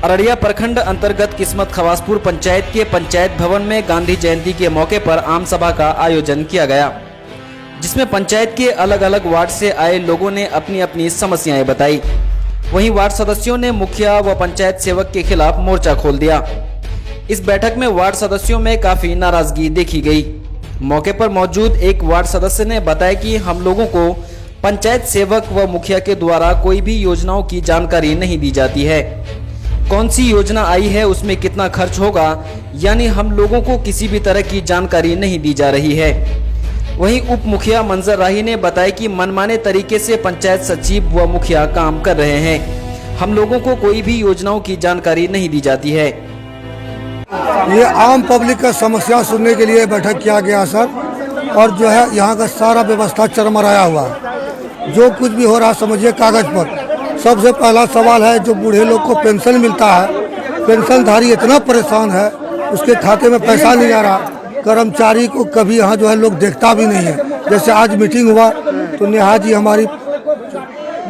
अररिया प्रखंड अंतर्गत किस्मत खवासपुर पंचायत के पंचायत भवन में गांधी जयंती के मौके पर आम सभा का आयोजन किया गया, जिसमें पंचायत के अलग अलग वार्ड से आए लोगों ने अपनी अपनी समस्याएं बताई। वहीं वार्ड सदस्यों ने मुखिया व पंचायत सेवक के खिलाफ मोर्चा खोल दिया। इस बैठक में वार्ड सदस्यों में काफी नाराजगी देखी गई। मौके पर मौजूद एक वार्ड सदस्य ने बताया कि हम लोगों को पंचायत सेवक व मुखिया के द्वारा कोई भी योजनाओं की जानकारी नहीं दी जाती है। कौन सी योजना आई है, उसमें कितना खर्च होगा, यानी हम लोगों को किसी भी तरह की जानकारी नहीं दी जा रही है। वहीं उप मुखिया मंजर राही ने बताया कि मनमाने तरीके से पंचायत सचिव व मुखिया काम कर रहे हैं। हम लोगों को कोई भी योजनाओं की जानकारी नहीं दी जाती है। ये आम पब्लिक का समस्या सुनने के लिए बैठक किया गया सर, और जो है यहाँ का सारा व्यवस्था चरमराया हुआ है। जो कुछ भी हो रहा समझिए कागज पर। सबसे पहला सवाल है, जो बूढ़े लोग को पेंशन मिलता है, पेंशनधारी इतना परेशान है, उसके खाते में पैसा नहीं आ रहा। कर्मचारी को कभी यहाँ जो है लोग देखता भी नहीं है। जैसे आज मीटिंग हुआ तो नेहा जी हमारी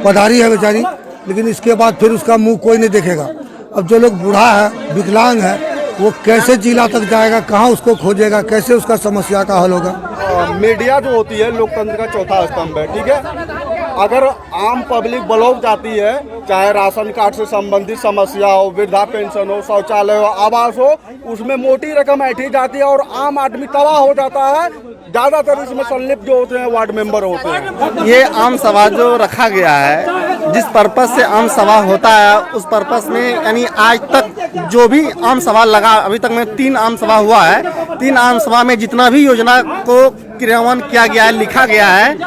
पधारी है बेचारी, लेकिन इसके बाद फिर उसका मुंह कोई नहीं देखेगा। अब जो लोग बूढ़ा है, विकलांग है, वो कैसे जिला तक जाएगा, कहाँ उसको खोजेगा, कैसे उसका समस्या का हल होगा। मीडिया जो होती है लोकतंत्र का चौथा स्तंभ है, ठीक है। अगर आम पब्लिक ब्लॉक जाती है, चाहे राशन कार्ड से संबंधित समस्या हो, वृद्धा पेंशन हो, शौचालय हो, आवास हो, उसमें मोटी रकम ऐठी जाती है और आम आदमी तबाह हो जाता है। ज्यादातर इसमें संलिप्त जो होते हैं वार्ड मेंबर होते हैं। ये आम सभा जो रखा गया है, जिस पर्पस से आम सभा होता है, उस पर्पस में यानी आज तक जो भी आम सभा लगा, अभी तक में 3 आम सभा हुआ है। 3 आम सभा में जितना भी योजना को क्रियान्वयन किया गया है, लिखा गया है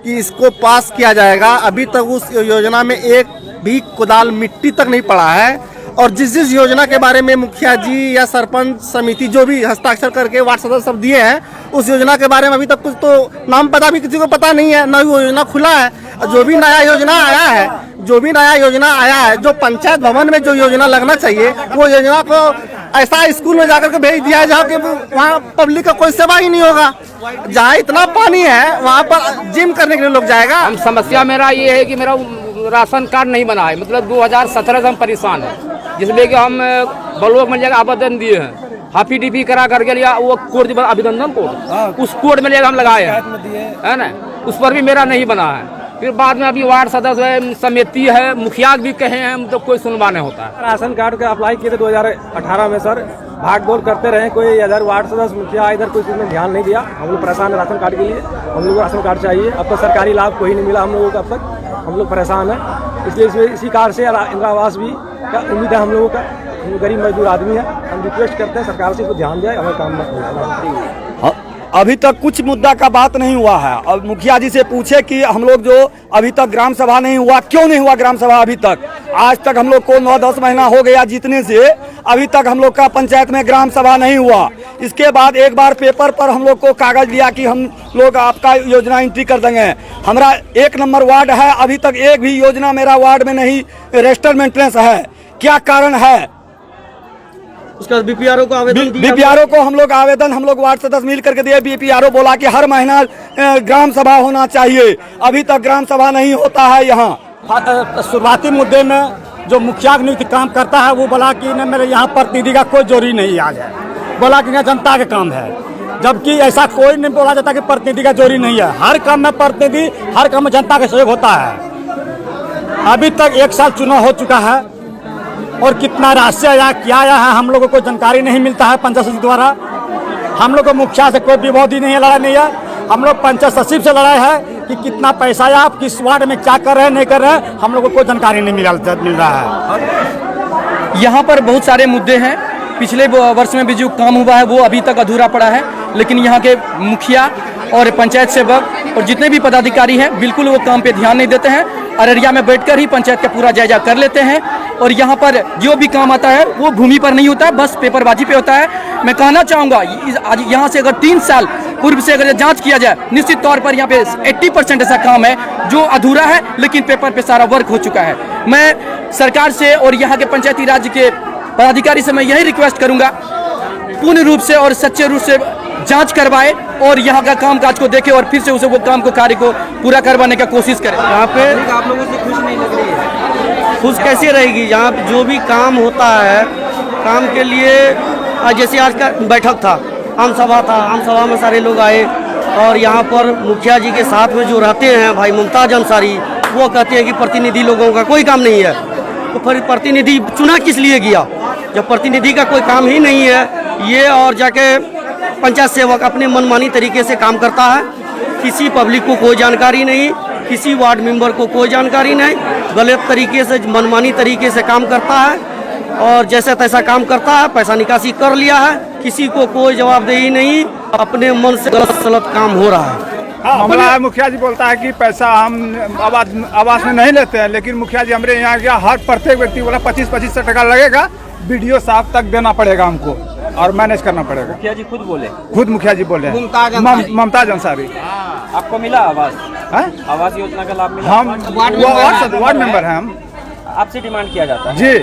कि इसको पास किया जाएगा, अभी तक उस योजना में एक भी कुदाल मिट्टी तक नहीं पड़ा है। और जिस योजना के बारे में मुखिया जी या सरपंच समिति जो भी हस्ताक्षर करके वार्ड सदस्य सब दिए हैं, उस योजना के बारे में अभी तक कुछ तो नाम पता भी किसी को पता नहीं है, न वो योजना खुला है। जो भी नया योजना आया है, जो पंचायत भवन में जो योजना लगना चाहिए, वो योजना को ऐसा स्कूल में जाकर के भेज दिया है जहाँ के वहाँ पब्लिक का कोई सेवा ही नहीं होगा। जहाँ इतना पानी है वहाँ पर जिम करने के लिए लोग जाएगा। हम समस्या मेरा ये है कि मेरा राशन कार्ड नहीं बना है, मतलब 2017 से हम परेशान हैं, जिसमें कि हम ब्लॉक में जाकर आवेदन दिए हैं, हाफी डीपी करा करके लिया, वो कोड अभिनंदन कोड, उस कोड में लेकर हम लगाए हैं, है ना, उस पर भी मेरा नहीं बना है। फिर बाद में अभी वार्ड सदस्य है, समिति है, मुखिया भी कहे हैं, तो कोई सुनवा नहीं होता है। राशन कार्ड का अप्लाई किए थे 2018 में सर, भाग दौड़ करते रहे, कोई इधर वार्ड सदस्य मुखिया इधर कोई चीज़ में ध्यान नहीं दिया। हम लोग परेशान है राशन कार्ड के लिए, हम लोग को राशन कार्ड चाहिए। अब तक सरकारी लाभ कोई नहीं मिला हम लोगों को, अब तक हम लोग परेशान हैं। इसलिए इसी कार्ड से इंदिरा आवास भी का उम्मीद है हम लोगों का। हम गरीब मजदूर आदमी है, हम रिक्वेस्ट करते हैं सरकार से इसको ध्यान दिया, हमें काम में। अभी तक कुछ मुद्दा का बात नहीं हुआ है। अब मुखिया जी से पूछे कि हम लोग जो अभी तक ग्राम सभा नहीं हुआ, क्यों नहीं हुआ ग्राम सभा अभी तक? आज तक हम लोग को 9-10 महीना हो गया जीतने से, अभी तक हम लोग का पंचायत में ग्राम सभा नहीं हुआ। इसके बाद एक बार पेपर पर हम लोग को कागज दिया कि हम लोग आपका योजना एंट्री कर देंगे। हमारा 1 नंबर वार्ड है, अभी तक एक भी योजना मेरा वार्ड में नहीं रजिस्टर मेंटेनेंस है। क्या कारण है? उसका बीपीआरओ को हम लोग वार्ड सदस्य मिल करके दिए। बीपीआरओ बोला कि हर महीना ग्राम सभा होना चाहिए, अभी तक ग्राम सभा नहीं होता है। यहाँ शुरुआती मुद्दे में जो मुखिया नियुक्ति काम करता है, वो बोला कि मेरे यहाँ प्रतिनिधि का कोई जरूरी नहीं आ जाए, बोला कि जनता का काम है, जबकि ऐसा कोई नहीं बोला जाता कि प्रतिनिधि का जरूरी नहीं है। हर काम में प्रतिनिधि, हर काम में जनता का सहयोग होता है। अभी तक 1 साल चुनाव हो चुका है और कितना राशि आया, क्या आया है, हम लोगों को जानकारी नहीं मिलता है पंचायत सचिव द्वारा। हम लोग को मुखिया से कोई विरोधी नहीं है, लड़ाई नहीं है। हम लोग पंचायत सचिव से लड़ाई है कि कितना पैसा आया, आप किस वार्ड में क्या कर रहे हैं, नहीं कर रहे हैं, हम लोगों को जानकारी नहीं मिल रहा है। यहाँ पर बहुत सारे मुद्दे हैं। पिछले वर्ष में भी जो काम हुआ है वो अभी तक अधूरा पड़ा है, लेकिन यहाँ के मुखिया और पंचायत सेवक और जितने भी पदाधिकारी हैं बिल्कुल वो काम पे ध्यान नहीं देते हैं। अररिया में बैठकर ही पंचायत का पूरा जायजा कर लेते हैं और यहाँ पर जो भी काम आता है वो भूमि पर नहीं होता है, बस पेपरबाजी पे होता है। मैं कहना चाहूँगा आज यहाँ से अगर 3 साल पूर्व से अगर जांच किया जाए, निश्चित तौर पर यहाँ पे 80% ऐसा काम है जो अधूरा है, लेकिन पेपर पे सारा वर्क हो चुका है। मैं सरकार से और यहाँ के पंचायती राज के पदाधिकारी से मैं यही रिक्वेस्ट करूँगा, पूर्ण रूप से और सच्चे रूप से जांच करवाए और यहाँ का कामकाज को देखे और फिर से उसे वो काम को कार्य को पूरा करवाने का कोशिश करें। यहाँ पे आप लोगों से खुश नहीं लग रही है? खुश कैसे रहेगी? यहाँ जो भी काम होता है, काम के लिए जैसे आज का बैठक था, आम सभा था, आम सभा में सारे लोग आए और यहाँ पर मुखिया जी के साथ में जो रहते हैं भाई मुमताज अंसारी, वो कहते हैं कि प्रतिनिधि लोगों का कोई काम नहीं है। तो फिर प्रतिनिधि चुना किस लिए गया जब प्रतिनिधि का कोई काम ही नहीं है? ये और जाके पंचायत सेवक अपने मनमानी तरीके से काम करता है, किसी पब्लिक को कोई जानकारी नहीं, किसी वार्ड मेंबर को कोई जानकारी नहीं, गलत तरीके से मनमानी तरीके से काम करता है और जैसे तैसा काम करता है, पैसा निकासी कर लिया है, किसी को कोई जवाबदेही नहीं, अपने मन से गलत सलत काम हो रहा है। मामला है, मुखिया जी बोलता है कि पैसा हम आवास में नहीं लेते हैं, लेकिन मुखिया जी हमारे यहाँ गया, हर प्रत्येक व्यक्ति बोला 25-25 टका लगेगा, वीडियो साहब तक देना पड़ेगा हमको और मैनेज करना पड़ेगा। मुखिया जी खुद बोले? खुद मुखिया जी बोले। मुमताज अंसारी। आपको मिला आवास? आवास योजना का लाभ मिला? हम वार्ड मेंबर हैं। हम आपसे डिमांड किया जाता है? जी।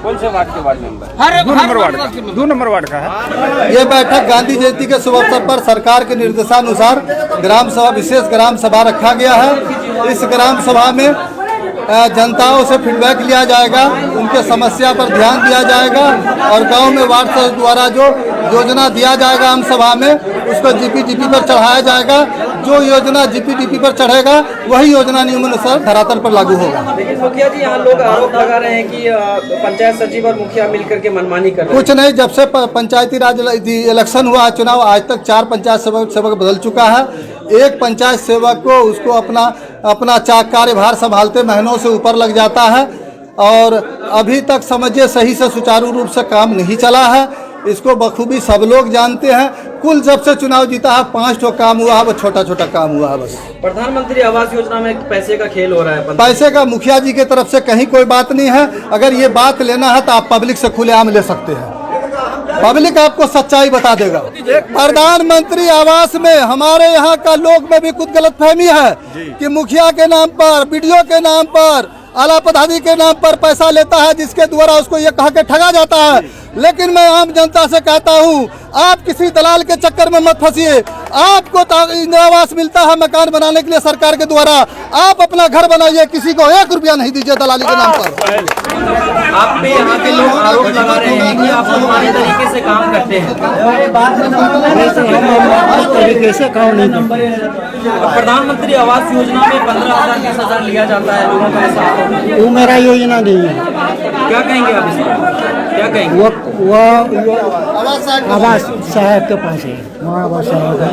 कौन से वार्ड के वार्ड मेंबर? 2 नंबर वार्ड का है। ये बैठक गांधी जयंती के शुभ अवसर पर सरकार के निर्देशानुसार ग्राम सभा, विशेष ग्राम सभा रखा गया है। इस ग्राम सभा में जनताओं से फीडबैक लिया जाएगा, उनके समस्या पर ध्यान दिया जाएगा और गांव में वार्ड सदस्य द्वारा जो योजना दिया जाएगा आम सभा में, उसको जीपीडीपी पर चढ़ाया जाएगा। जो योजना जीपीडीपी पर चढ़ेगा वही योजना नियमानुसार धरातल पर लागू होगा। लेकिन मुखिया जी, यहाँ लोग आरोप लगा रहे हैं कि पंचायत सचिव और मुखिया मिलकर के मनमानी कर रहे हैं। कुछ नहीं, जब से पंचायती राज इलेक्शन हुआ चुनाव, आज तक 4 पंचायत सेवक बदल चुका है। एक पंचायत सेवक को उसको अपना कार्यभार संभालते महीनों से ऊपर लग जाता है और अभी तक समझिए सही से सुचारू रूप से काम नहीं चला है। इसको बखूबी सब लोग जानते हैं। कुल जब से चुनाव जीता है 5 ठो काम हुआ है, वो छोटा काम हुआ है बस। प्रधानमंत्री आवास योजना में पैसे का खेल हो रहा है। पैसे का मुखिया जी की तरफ से कहीं कोई बात नहीं है। अगर ये बात लेना है तो आप पब्लिक से खुलेआम ले सकते हैं, पब्लिक आपको सच्चाई बता देगा। प्रधानमंत्री आवास में हमारे यहाँ का लोग में भी कुछ गलतफहमी है कि मुखिया के नाम पर, बीडीओ के नाम पर, आला पदाधिकारी के नाम पर पैसा लेता है, जिसके द्वारा उसको ये कहा के ठगा जाता है। लेकिन मैं आम जनता से कहता हूँ, आप किसी दलाल के चक्कर में मत फंसिए। आपको इंदिरा आवास मिलता है मकान बनाने के लिए सरकार के द्वारा, आप अपना घर बनाइए, किसी को 1 रुपया नहीं दीजिए दलाली के नाम पर। आप पे यहाँ के लोग आरोप लगा रहे हैं कि आप मनमानी तरीके से काम करते हैं। कैसे काम नहीं करते? प्रधानमंत्री आवास योजना में 15,000 20,000 लिया जाता है लोगों का पैसा, वो मेरा योजना नहीं है। क्या कहेंगे आप इसमें? क्या कहेंगे? वो आवास साहब के पास है, वहाँ आवास साहब है।